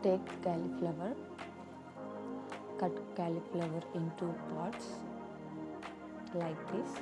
Take cauliflower, cut cauliflower into parts like this.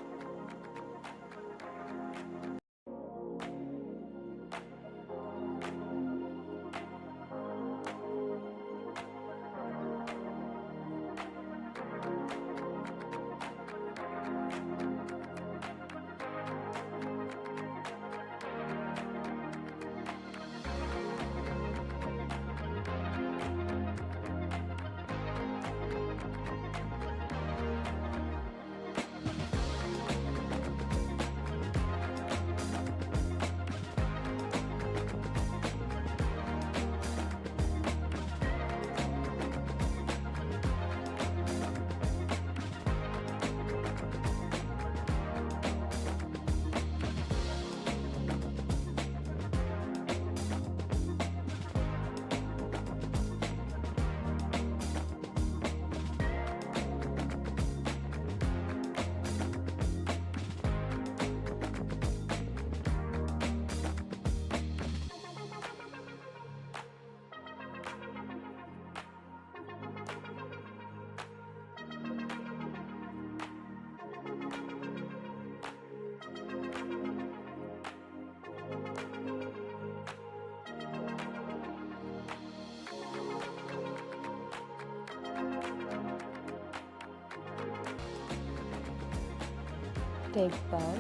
Take bowl,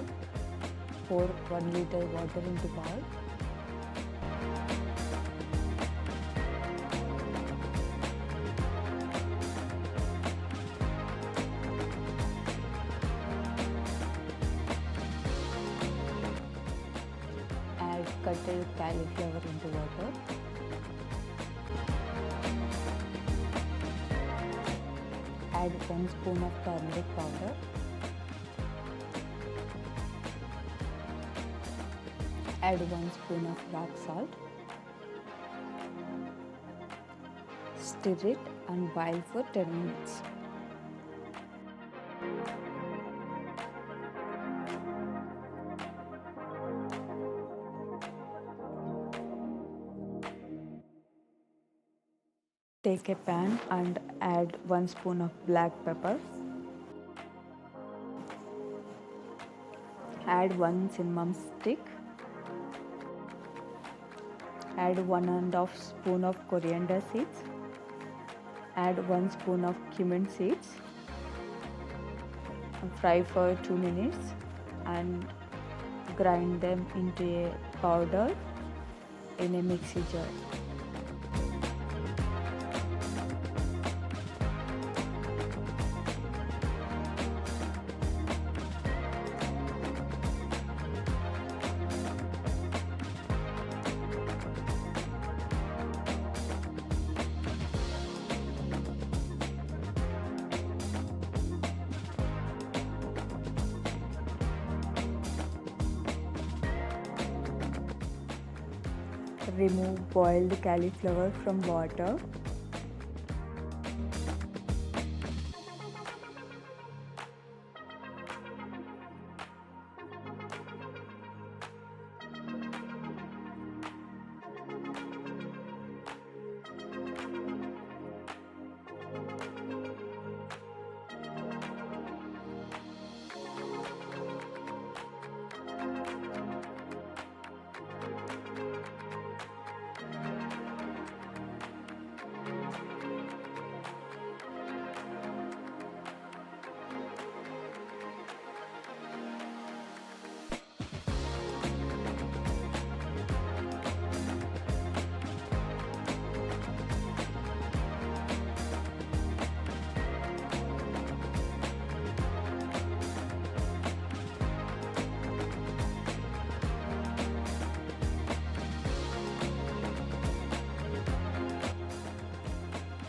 pour 1 liter water into bowl. Add cutted cauliflower into water. Add 1 spoon of turmeric powder. Add 1 spoon of rock salt. Stir it and boil for 10 minutes. Take a pan and add 1 spoon of black pepper. Add 1 cinnamon stick. Add 1½ spoon of coriander seeds. Add 1 spoon of cumin seeds. Fry for 2 minutes and grind them into a powder in a mixing jar. Remove boiled cauliflower from water.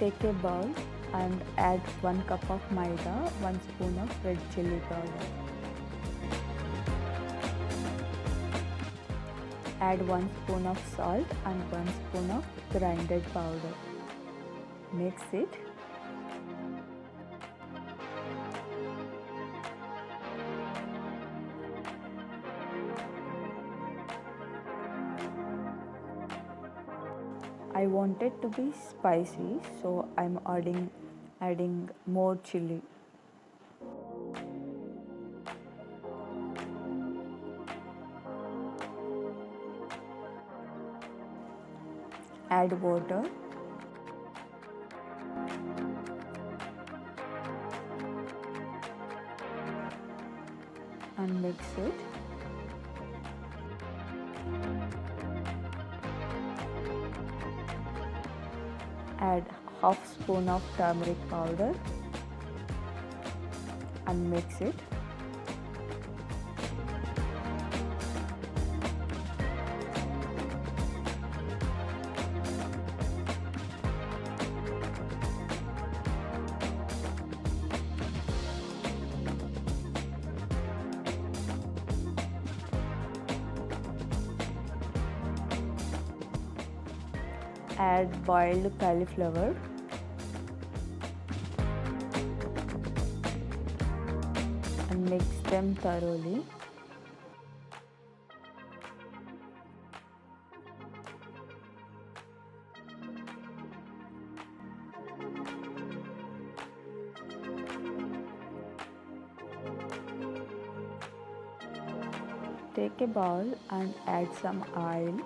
Take a bowl and add 1 cup of maida, 1 spoon of red chili powder. Add 1 spoon of salt and 1 spoon of grinded powder. Mix it. I want it to be spicy, so I'm adding more chili. Add water and mix it. Add half spoon of turmeric powder and mix it. Add boiled cauliflower and mix them thoroughly. Take a bowl and add some oil.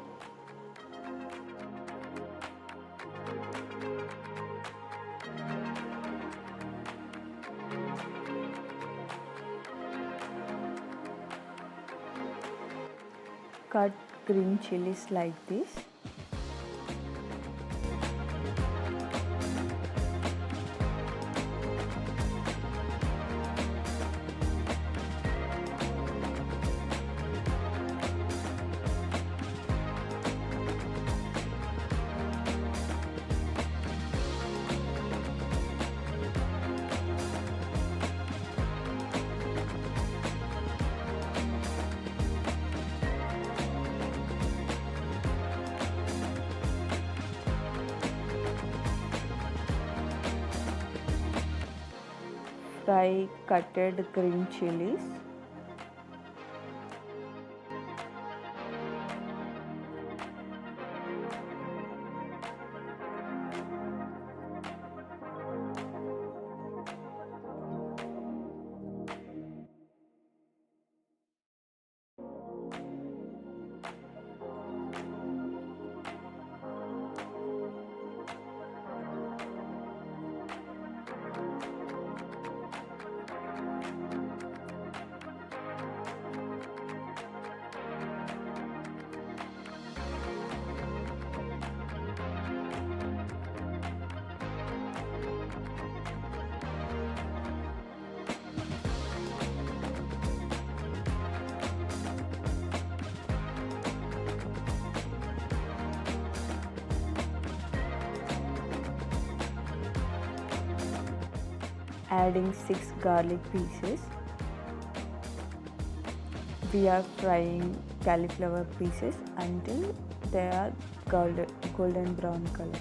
Cut green chilies like this. Fry cutted green chilies. Adding 6 garlic pieces. We are frying cauliflower pieces until they are golden brown color.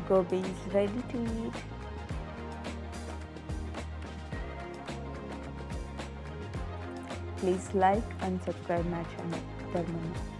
Gobi is ready to eat. Please like and subscribe my channel, dharmana-n.